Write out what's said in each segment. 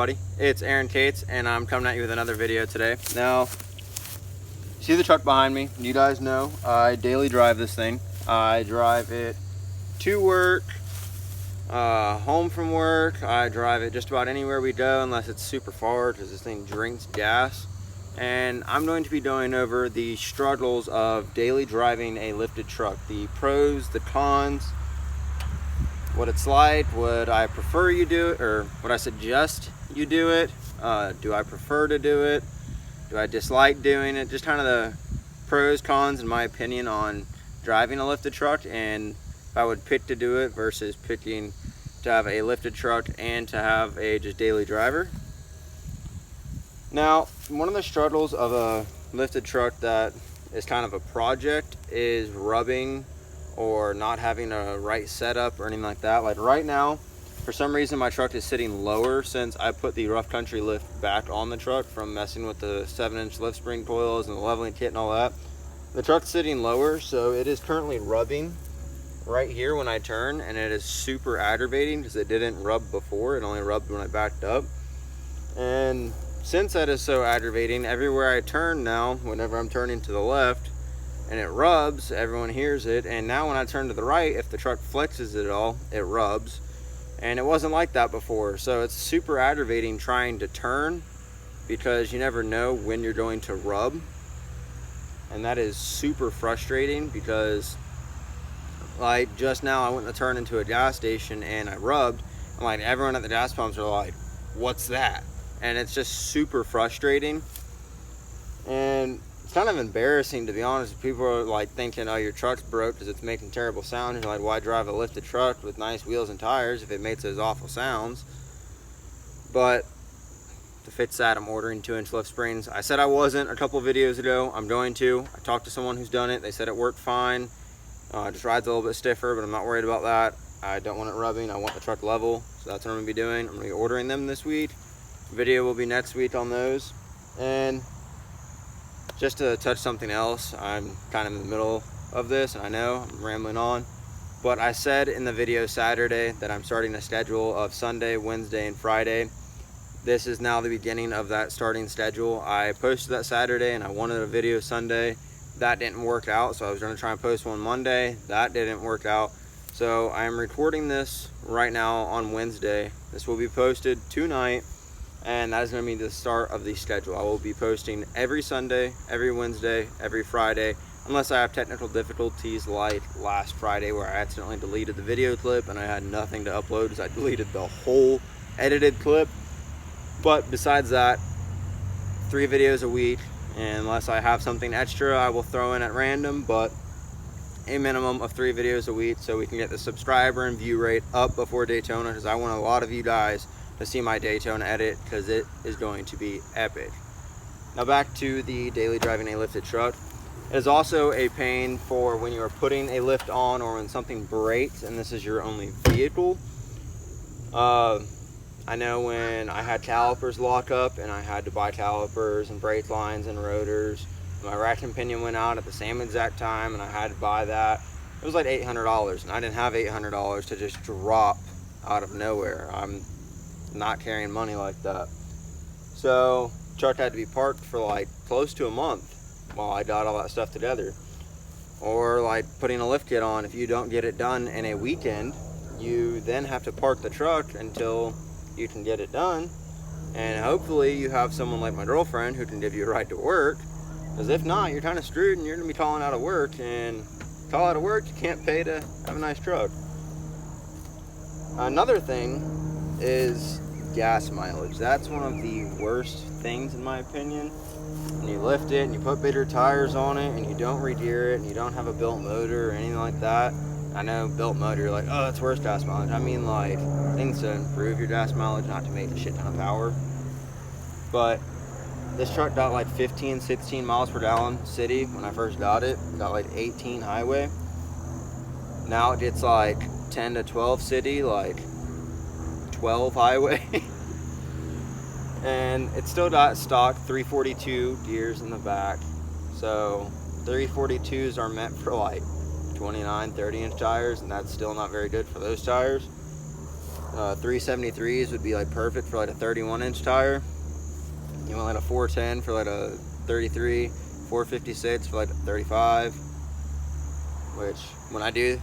everybody, it's Aaron Cates and I'm coming at you with another video today. Now, see the truck behind me? You guys know I daily drive this thing. I drive it to work, home from work. I drive it just about anywhere we go unless it's super far because this thing drinks gas. And I'm going to be going over the struggles of daily driving a lifted truck, the pros, the cons, what it's like, would I prefer you do it, or would I suggest you do it, do I prefer to do it, do I dislike doing it, just kind of the pros, cons, in my opinion, on driving a lifted truck, and if I would pick to do it versus picking to have a lifted truck and to have a just daily driver. Now, one of the struggles of a lifted truck that is kind of a project is rubbing or not having a right setup or anything like that. Like right now, for some reason my truck is sitting lower since I put the rough country lift back on the truck from messing with the 7-inch lift spring coils and the leveling kit and all that. The truck's sitting lower, so it is currently rubbing right here when I turn, and it is super aggravating because it didn't rub before. It only rubbed when I backed up. And since that is so aggravating, everywhere I turn now, whenever I'm turning to the left and it rubs, everyone hears it. And now when I turn to the right, if the truck flexes at all, it rubs. And it wasn't like that before. So it's super aggravating trying to turn because you never know when you're going to rub. And that is super frustrating because, like, just now I went to turn into a gas station and I rubbed. And like everyone at the gas pumps are like, what's that? And it's just super frustrating. And it's kind of embarrassing, to be honest. People are like thinking, oh, your truck's broke because it's making terrible sounds. You're like, why drive a lifted truck with nice wheels and tires if it makes those awful sounds? But to fix that, I'm ordering 2-inch lift springs. I said I wasn't a couple videos ago. I'm going to. I talked to someone who's done it. They said it worked fine. It just rides a little bit stiffer, but I'm not worried about that. I don't want it rubbing. I want the truck level. So that's what I'm going to be doing. I'm going to be ordering them this week. Video will be next week on those. And just to touch something else, I'm kind of in the middle of this, and I know I'm rambling on, but I said in the video Saturday that I'm starting a schedule of Sunday, Wednesday, and Friday. This is now the beginning of that starting schedule. I posted that Saturday and I wanted a video Sunday. That didn't work out, so I was going to try and post one Monday. That didn't work out. So I am recording this right now on Wednesday. This will be posted tonight. And that is going to be the start of the schedule. I will be posting every Sunday, every Wednesday, every Friday, unless I have technical difficulties like last Friday where I accidentally deleted the video clip and I had nothing to upload because I deleted the whole edited clip. But besides that, 3 videos a week, and unless I have something extra I will throw in at random, but a minimum of 3 videos a week so we can get the subscriber and view rate up before Daytona, because I want a lot of you guys to see my Daytona edit because it is going to be epic. Now back to the daily driving a lifted truck. It is also a pain for when you are putting a lift on or when something breaks and this is your only vehicle. I know when I had calipers lock up and I had to buy calipers and brake lines and rotors, my rack and pinion went out at the same exact time and I had to buy that. It was like $800 and I didn't have $800 to just drop out of nowhere. I'm not carrying money like that. So the truck had to be parked for like close to a month while I got all that stuff together. Or like putting a lift kit on, if you don't get it done in a weekend, you then have to park the truck until you can get it done. And hopefully you have someone like my girlfriend who can give you a ride to work, because if not, you're kind of screwed and you're gonna be calling out of work, and call out of work, you can't pay to have a nice truck. Another thing is gas mileage. That's one of the worst things in my opinion. When you lift it and you put bigger tires on it and you don't re-gear it and you don't have a built motor or anything like that. I know built motor, you're like, oh, that's worse gas mileage. I mean, like, things to improve your gas mileage, not to make a shit ton of power. But this truck got like 15, 16 miles per gallon city when I first got it. Got like 18 highway. Now it gets like 10 to 12 city, like 12 highway. And it's still got stock 342 gears in the back. So 342s are meant for like 29, 30 inch tires, and that's still not very good for those tires. 373s would be like perfect for like a 31-inch tire. You want like a 410 for like a 33, 456 for like a 35. Which when I do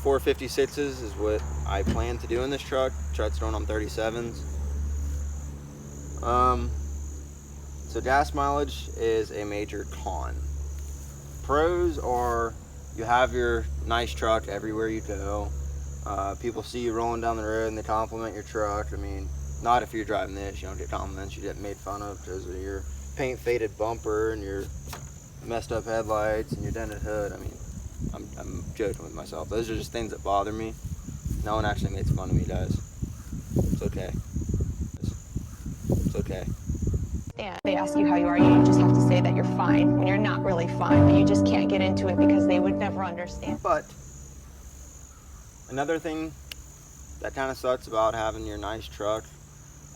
456s is what I plan to do in this truck. Truck's going on 37s. So gas mileage is a major con. Pros are you have your nice truck everywhere you go. People see you rolling down the road and they compliment your truck. I mean, not if you're driving this, you don't get compliments. You get made fun of because of your paint faded bumper and your messed up headlights and your dented hood. I mean, I'm joking with myself. Those are just things that bother me. No one actually makes fun of me, guys. It's okay. It's okay. And they ask you how you are, you just have to say that you're fine when you're not really fine, but you just can't get into it because they would never understand. But another thing that kind of sucks about having your nice truck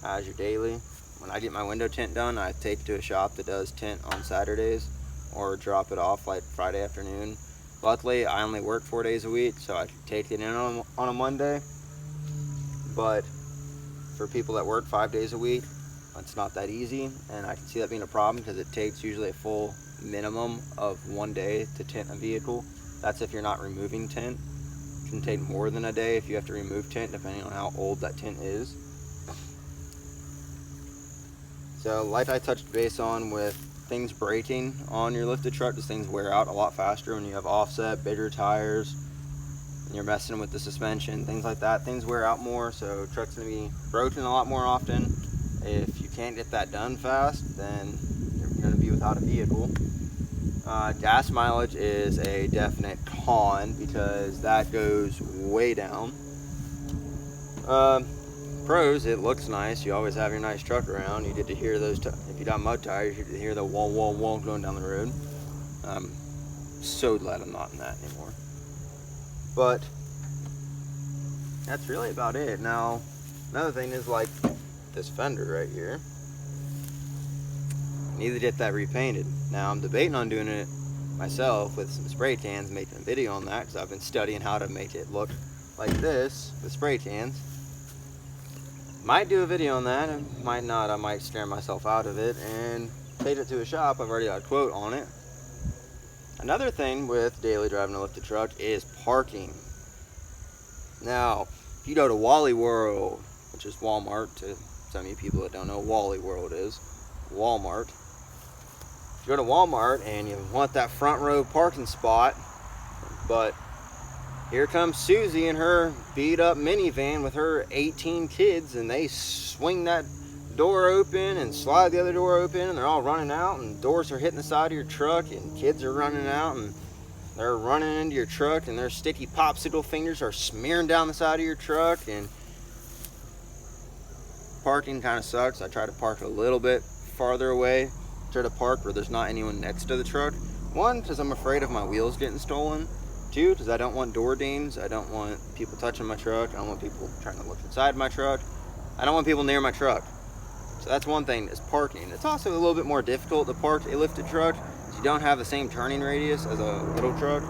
as your daily, when I get my window tint done, I take it to a shop that does tint on Saturdays or drop it off like Friday afternoon. Luckily, I only work 4 days a week, so I can take it in on a Monday. But for people that work 5 days a week, it's not that easy, and I can see that being a problem because it takes usually a full minimum of 1 day to tint a vehicle. That's if you're not removing tint. It can take more than a day if you have to remove tint, depending on how old that tint is. So like I touched base on with things breaking on your lifted truck, these things wear out a lot faster when you have offset, bigger tires, and you're messing with the suspension, things like that. Things wear out more, so truck's gonna be broken a lot more often. If you can't get that done fast, then you're going to be without a vehicle. Gas mileage is a definite con because that goes way down. Pros, it looks nice. You always have your nice truck around. You get to hear those, if you got mud tires, you get to hear the wall, wall, wall going down the road. I'm so glad I'm not in that anymore. But that's really about it. Now, another thing is like, this fender right here, I need to get that repainted. Now I'm debating on doing it myself with some spray tans, making a video on that because I've been studying how to make it look like this with spray tans. Might do a video on that, and might not. I might scare myself out of it and take it to a shop. I've already got a quote on it. Another thing with daily driving a lifted truck is parking. Now, if you go to Wally World, which is Walmart to some of you people that don't know what Wally World is, Walmart. If you go to Walmart and you want that front row parking spot, but here comes Susie in her beat up minivan with her 18 kids, and they swing that door open and slide the other door open, and they're all running out, and doors are hitting the side of your truck, and kids are running out, and they're running into your truck, and their sticky popsicle fingers are smearing down the side of your truck, and parking kind of sucks. I try to park a little bit farther away. Try to park where there's not anyone next to the truck. One, because I'm afraid of my wheels getting stolen. Two, because I don't want door dings. I don't want people touching my truck. I don't want people trying to look inside my truck. I don't want people near my truck. So that's one thing, is parking. It's also a little bit more difficult to park a lifted truck because you don't have the same turning radius as a little truck.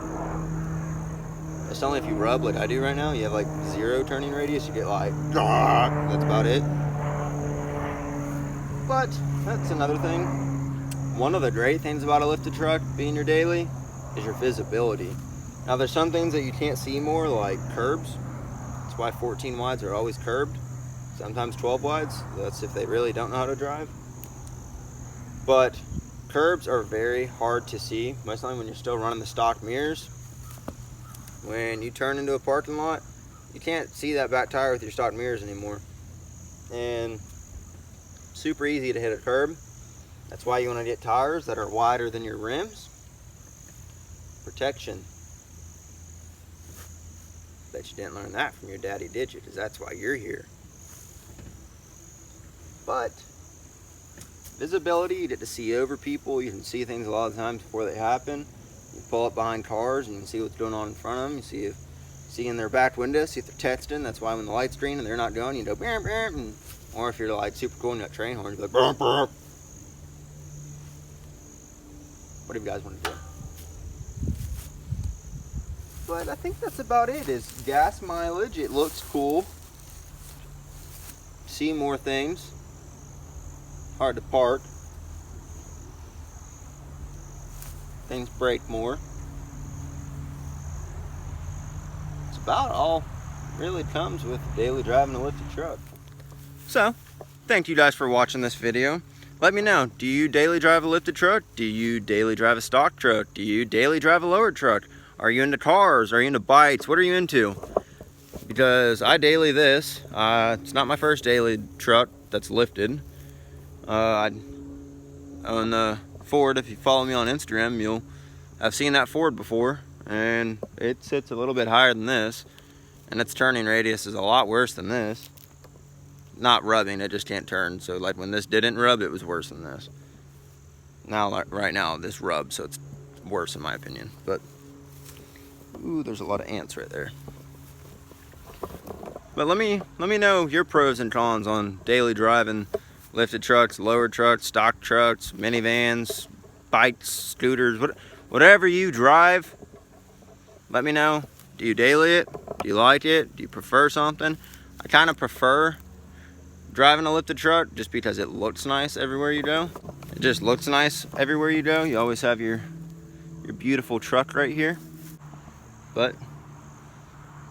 It's only if you rub like I do right now, you have like 0 turning radius, you get like, that's about it. But that's another thing. One of the great things about a lifted truck being your daily is your visibility. Now there's some things that you can't see more, like curbs. That's why 14 wides are always curbed. Sometimes 12 wides. That's if they really don't know how to drive. But curbs are very hard to see, mostly when you're still running the stock mirrors. When you turn into a parking lot, you can't see that back tire with your stock mirrors anymore. And super easy to hit a curb. That's why you want to get tires that are wider than your rims. Protection. Bet you didn't learn that from your daddy, did you? Because that's why you're here. But visibility, you get to see over people. You can see things a lot of times before they happen. You pull up behind cars and you can see what's going on in front of them. You see in their back window, see if they're texting. That's why when the light's green and they're not going, you go bam, bam, and or if you're like super cool and you got train horns, you're like burp, burp. What do you guys want to do? But I think that's about it. Is gas mileage. It looks cool. see more things. Hard to park. Things break more. It's about all really comes with daily driving a lifted truck. So, thank you guys for watching this video. Let me know, do you daily drive a lifted truck? Do you daily drive a stock truck? Do you daily drive a lowered truck? Are you into cars? Are you into bikes? What are you into? Because I daily this. It's not my first daily truck that's lifted. I own the Ford. If you follow me on Instagram, you'll have seen that Ford before. And it sits a little bit higher than this. And its turning radius is a lot worse than this. Not rubbing, it just can't turn. So like when this didn't rub, it was worse than this. Now, like right now, this rubs, so it's worse in my opinion. But, ooh, there's a lot of ants right there. But let me know your pros and cons on daily driving lifted trucks, lowered trucks, stock trucks, minivans, bikes, scooters, whatever you drive. Let me know. Do you daily it? Do you like it? Do you prefer something? I kind of prefer driving a lifted truck just because it looks nice everywhere you go. It just looks nice everywhere you go. You always have your beautiful truck right here. But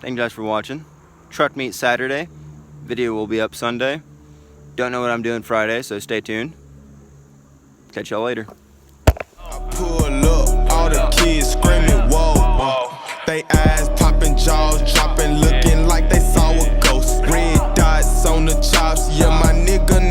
thank you guys for watching. Truck meet Saturday. Video will be up Sunday. Don't know what I'm doing Friday, so stay tuned. Catch y'all later. Pull up, all the kids screaming, whoa. They eyes popping, jaws dropping, looking like they saw a ghost. Red dots on the chops, yeah, my nigga